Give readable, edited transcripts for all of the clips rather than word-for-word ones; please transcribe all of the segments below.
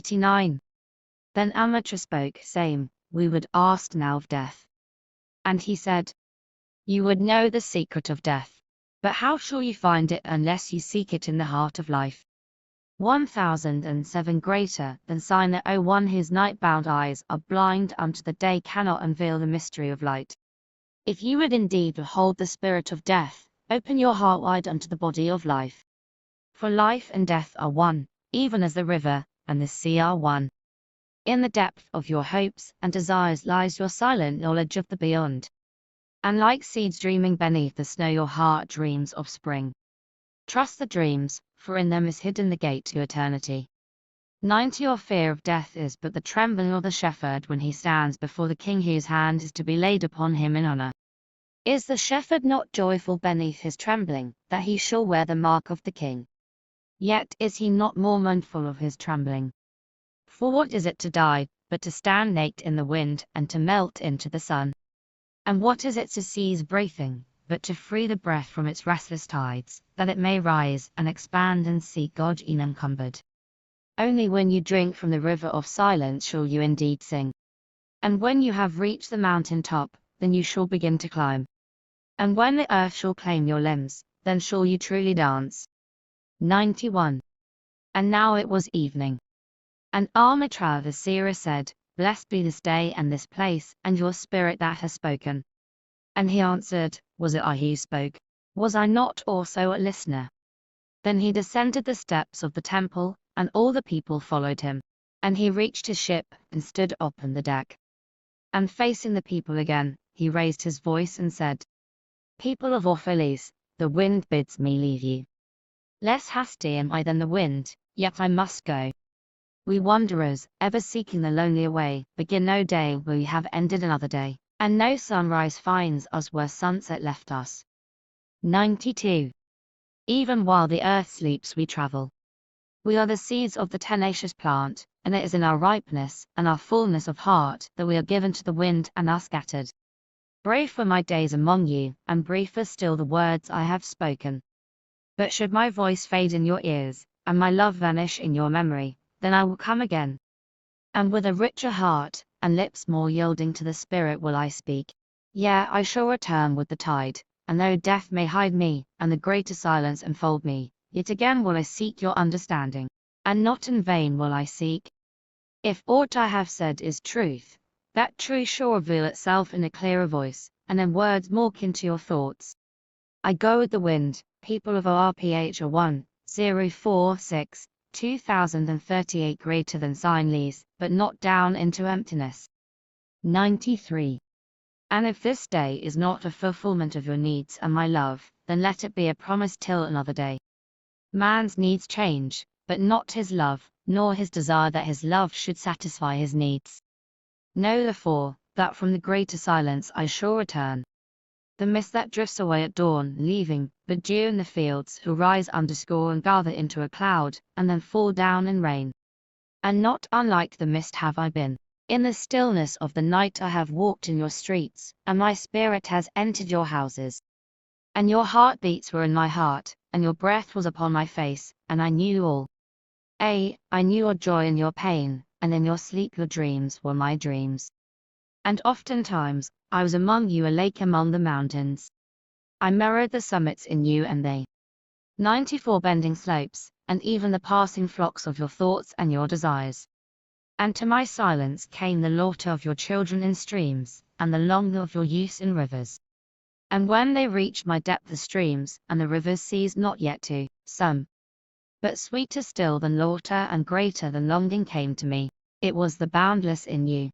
89. Then Amateur spoke, saying, "We would ask now of death." And he said, "You would know the secret of death. But how shall you find it unless you seek it in the heart of life?" 1007 Greater than sign that one whose night-bound eyes are blind unto the day cannot unveil the mystery of light. If you would indeed behold the spirit of death, open your heart wide unto the body of life. For life and death are one, even as the river and the sea are one. In the depth of your hopes and desires lies your silent knowledge of the beyond. And like seeds dreaming beneath the snow, your heart dreams of spring. Trust the dreams, for in them is hidden the gate to eternity. 90 Your fear of death is but the trembling of the shepherd when he stands before the king whose hand is to be laid upon him in honor. Is the shepherd not joyful beneath his trembling, that he shall wear the mark of the king? Yet is he not more mournful of his trembling. For what is it to die, but to stand naked in the wind and to melt into the sun? And what is it to cease breathing, but to free the breath from its restless tides, that it may rise and expand and seek God unencumbered? Only when you drink from the river of silence shall you indeed sing. And when you have reached the mountain top, then you shall begin to climb. And when the earth shall claim your limbs, then shall you truly dance. 91. And now it was evening. And Almitra the seer said, "Blessed be this day and this place, and your spirit that has spoken." And he answered, "Was it I who spoke? Was I not also a listener?" Then he descended the steps of the temple, and all the people followed him. And he reached his ship, and stood upon the deck. And facing the people again, he raised his voice and said, "People of Orphalese, the wind bids me leave you. Less hasty am I than the wind, yet I must go. We wanderers, ever seeking the lonelier way, begin no day where we have ended another day, and no sunrise finds us where sunset left us." 92. Even while the earth sleeps we travel. We are the seeds of the tenacious plant, and it is in our ripeness and our fullness of heart that we are given to the wind and are scattered. Brave were my days among you, and briefer still the words I have spoken. But should my voice fade in your ears, and my love vanish in your memory, then I will come again. And with a richer heart, and lips more yielding to the Spirit will I speak. Yea, I shall return with the tide, and though death may hide me, and the greater silence enfold me, yet again will I seek your understanding, and not in vain will I seek. If aught I have said is truth, that truth shall reveal itself in a clearer voice, and in words more kin to your thoughts. I go with the wind, people of ORPH 1046, 2038 greater than sign lease, but not down into emptiness. 93. And if this day is not a fulfillment of your needs and my love, then let it be a promise till another day. Man's needs change, but not his love, nor his desire that his love should satisfy his needs. Know therefore, that from the greater silence I shall return. The mist that drifts away at dawn, leaving but dew in the fields, who rise underscore and gather into a cloud, and then fall down in rain. And not unlike the mist have I been. In the stillness of the night I have walked in your streets, and my spirit has entered your houses. And your heartbeats were in my heart, and your breath was upon my face, and I knew all. I knew your joy and your pain, and in your sleep your dreams were my dreams. And oftentimes, I was among you a lake among the mountains. I mirrored the summits in you and they. 94 Bending slopes, and even the passing flocks of your thoughts and your desires. And to my silence came the laughter of your children in streams, and the longing of your youth in rivers. And when they reached my depth the streams and the rivers ceased not yet to some. But sweeter still than laughter and greater than longing came to me, it was the boundless in you.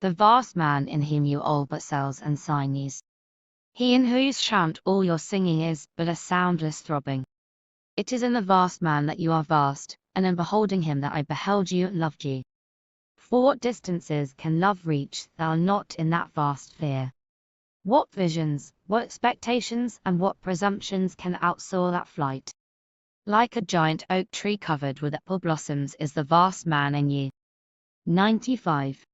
The vast man in whom you all but cells and sinews. He in whose chant all your singing is but a soundless throbbing. It is in the vast man that you are vast, and in beholding him that I beheld you and loved you. For what distances can love reach that are not in that vast fear? What visions, what expectations and what presumptions can outsoar that flight? Like a giant oak tree covered with apple blossoms is the vast man in you. 95.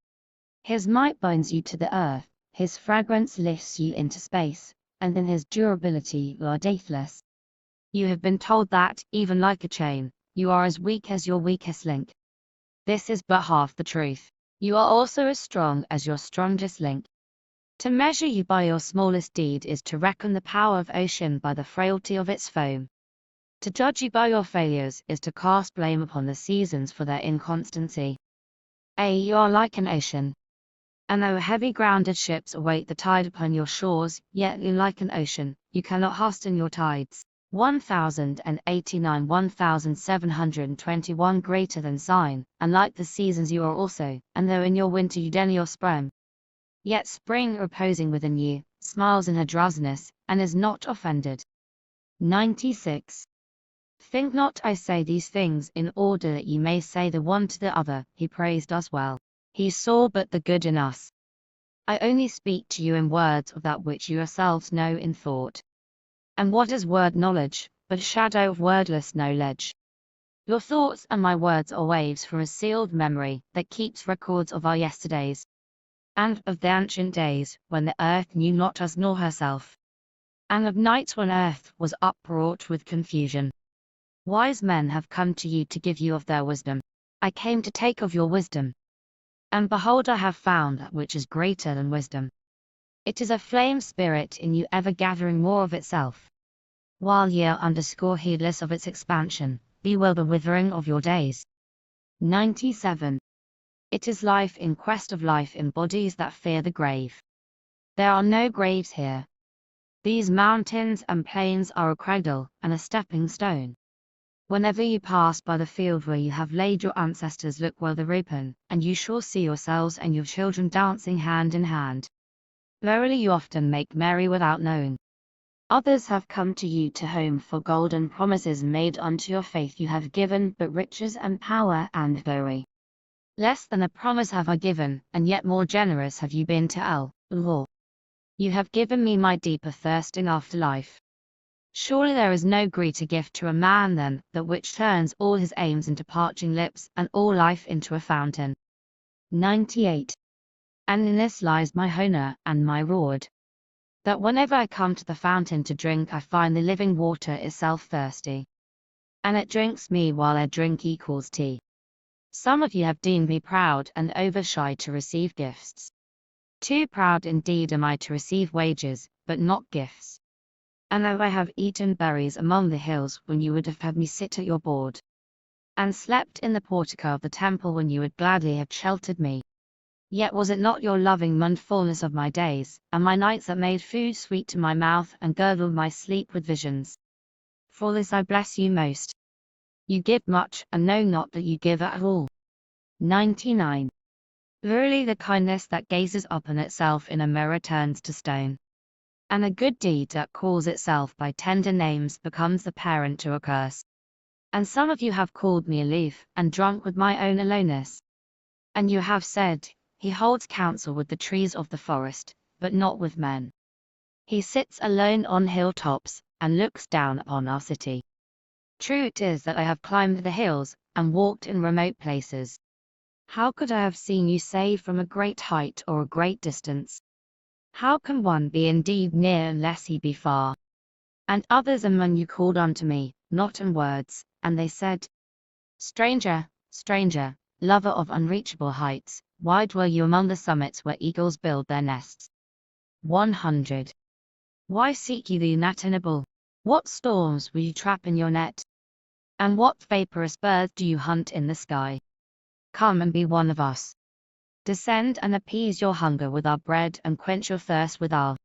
His might binds you to the earth, his fragrance lifts you into space, and in his durability you are deathless. You have been told that, even like a chain, you are as weak as your weakest link. This is but half the truth. You are also as strong as your strongest link. To measure you by your smallest deed is to reckon the power of ocean by the frailty of its foam. To judge you by your failures is to cast blame upon the seasons for their inconstancy. You are like an ocean. And though heavy grounded ships await the tide upon your shores, yet you like an ocean, you cannot hasten your tides. 1089 1721 greater than sign, and like the seasons you are also, and though in your winter you den your spring, yet spring reposing within you, smiles in her drowsiness, and is not offended. 96. Think not I say these things in order that ye may say the one to the other, he praised us well. He saw but the good in us. I only speak to you in words of that which you yourselves know in thought. And what is word knowledge, but a shadow of wordless knowledge? Your thoughts and my words are waves from a sealed memory that keeps records of our yesterdays, and of the ancient days when the earth knew not us nor herself, and of nights when earth was upwrought with confusion. Wise men have come to you to give you of their wisdom. I came to take of your wisdom. And behold, I have found that which is greater than wisdom. It is a flame spirit in you ever gathering more of itself. While ye are heedless of its expansion, be will the withering of your days. 97. It is life in quest of life in bodies that fear the grave. There are no graves here. These mountains and plains are a cradle and a stepping stone. Whenever you pass by the field where you have laid your ancestors, look well the ripen, and you shall see yourselves and your children dancing hand in hand. Verily you often make merry without knowing. Others have come to you to home for golden promises made unto your faith you have given, but riches and power and glory. Less than a promise have I given, and yet more generous have you been to Allah. You have given me my deeper thirsting after life. Surely there is no greater gift to a man than that which turns all his aims into parching lips and all life into a fountain. 98. And in this lies my honor and my reward, that whenever I come to the fountain to drink I find the living water itself thirsty, and it drinks me while I drink equals tea. Some of you have deemed me proud and over shy to receive gifts. Too proud indeed am I to receive wages, but not gifts. And though I have eaten berries among the hills when you would have had me sit at your board, and slept in the portico of the temple when you would gladly have sheltered me, yet was it not your loving mindfulness of my days, and my nights that made food sweet to my mouth and girdled my sleep with visions? For this I bless you most. You give much, and know not that you give at all. 99. Verily the kindness that gazes upon itself in a mirror turns to stone, and a good deed that calls itself by tender names becomes the parent to a curse. And some of you have called me aloof, and drunk with my own aloneness. And you have said, he holds counsel with the trees of the forest, but not with men. He sits alone on hilltops, and looks down upon our city. True it is that I have climbed the hills, and walked in remote places. How could I have seen you say from a great height or a great distance? How can one be indeed near unless he be far? And others among you called unto me, not in words, and they said, Stranger, stranger, lover of unreachable heights, why dwell you among the summits where eagles build their nests? 100. Why seek you the unattainable? What storms will you trap in your net? And what vaporous birds do you hunt in the sky? Come and be one of us. Descend and appease your hunger with our bread and quench your thirst with our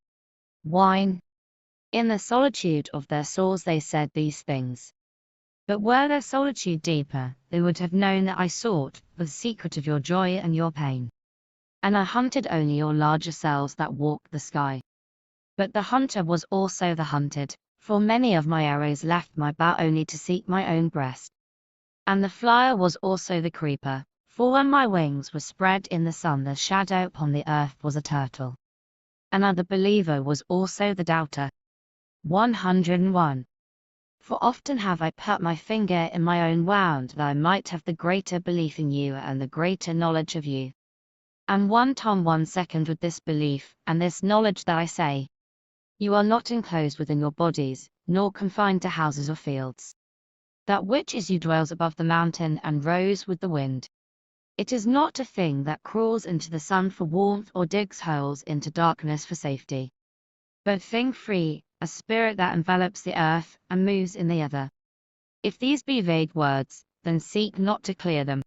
wine. In the solitude of their souls they said these things. But were their solitude deeper, they would have known that I sought the secret of your joy and your pain. And I hunted only your larger selves that walked the sky. But the hunter was also the hunted, for many of my arrows left my bow only to seek my own breast. And the flyer was also the creeper, for when my wings were spread in the sun the shadow upon the earth was a turtle. And the believer was also the doubter. 101. For often have I put my finger in my own wound that I might have the greater belief in you and the greater knowledge of you. And 1 second with this belief and this knowledge that I say, you are not enclosed within your bodies, nor confined to houses or fields. That which is you dwells above the mountain and rose with the wind. It is not a thing that crawls into the sun for warmth or digs holes into darkness for safety, but thing free, a spirit that envelops the earth and moves in the other. If these be vague words, then seek not to clear them.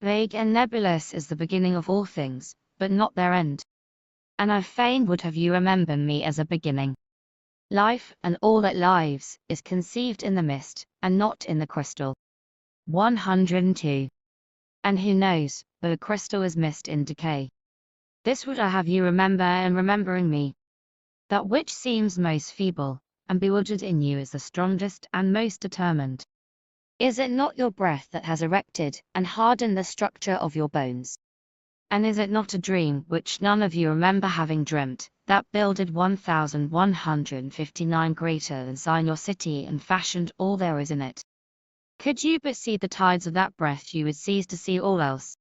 Vague and nebulous is the beginning of all things, but not their end. And I fain would have you remember me as a beginning. Life, and all that lives, is conceived in the mist, and not in the crystal. 102. And who knows, but a crystal is mist in decay. This would I have you remember in remembering me. That which seems most feeble and bewildered in you is the strongest and most determined. Is it not your breath that has erected and hardened the structure of your bones? And is it not a dream which none of you remember having dreamt, that builded 1159 greater than Zion your city and fashioned all there is in it? Could you but see the tides of that breath, you would cease to see all else.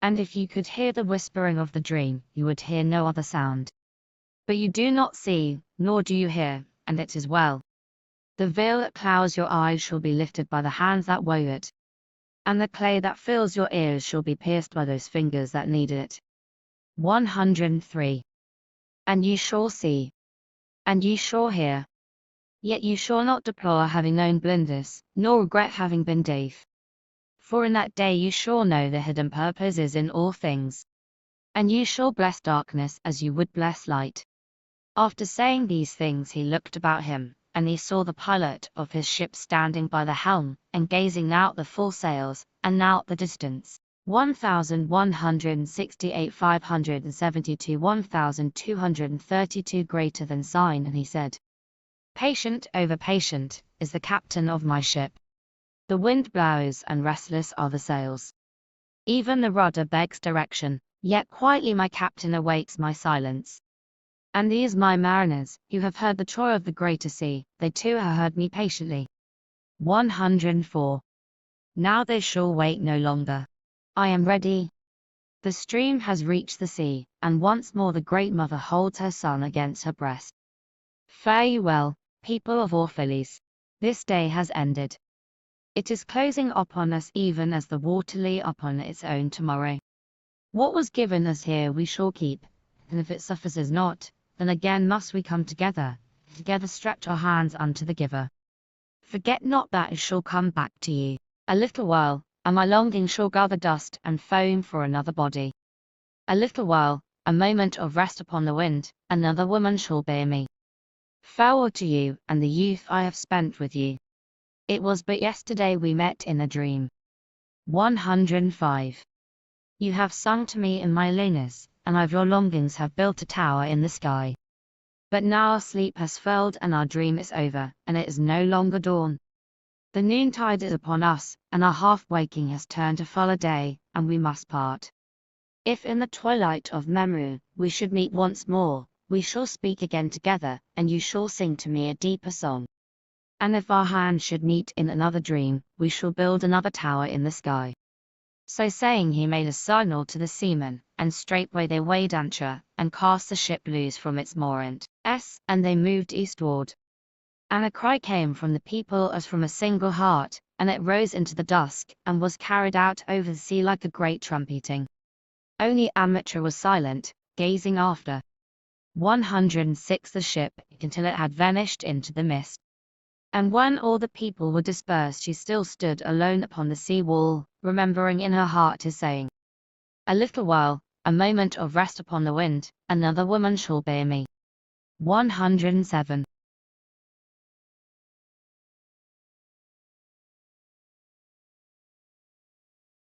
And if you could hear the whispering of the dream, you would hear no other sound. But you do not see, nor do you hear, and it is well. The veil that clouds your eyes shall be lifted by the hands that wove it, and the clay that fills your ears shall be pierced by those fingers that knead it. 103. And ye shall see, and ye shall hear, yet you shall not deplore having known blindness, nor regret having been deaf. For in that day you shall know the hidden purposes in all things, and you shall bless darkness as you would bless light. After saying these things he looked about him, and he saw the pilot of his ship standing by the helm, and gazing now at the full sails, and now at the distance. 1168 572 1232 greater than sign, and he said, Patient over patient is the captain of my ship. The wind blows and restless are the sails. Even the rudder begs direction, yet quietly my captain awaits my silence. And these my mariners, who have heard the toil of the greater sea, they too have heard me patiently. 104. Now they shall wait no longer. I am ready. The stream has reached the sea, and once more the great mother holds her son against her breast. Fare you well, people of Orphalese. This day has ended. It is closing upon us even as the water lay upon its own tomorrow. What was given us here we shall keep, and if it suffices not, then again must we come together stretch our hands unto the giver. Forget not that it shall come back to you. A little while, and my longing shall gather dust and foam for another body. A little while, a moment of rest upon the wind, another woman shall bear me. Farewell to you, and the youth I have spent with you. It was but yesterday we met in a dream. 105. You have sung to me in my loneliness, and of your longings have built a tower in the sky. But now our sleep has furled and our dream is over, and it is no longer dawn. The noontide is upon us, and our half-waking has turned to fuller day, and we must part. If in the twilight of memory we should meet once more, we shall speak again together, and you shall sing to me a deeper song. And if our hands should meet in another dream, we shall build another tower in the sky. So saying he made a signal to the seamen, and straightway they weighed anchor, and cast the ship loose from its moorings, and they moved eastward. And a cry came from the people as from a single heart, and it rose into the dusk, and was carried out over the sea like a great trumpeting. Only Amateur was silent, gazing after. 106 the ship, until it had vanished into the mist. And when all the people were dispersed she still stood alone upon the sea wall, remembering in her heart his saying. A little while, a moment of rest upon the wind, another woman shall bear me. 107.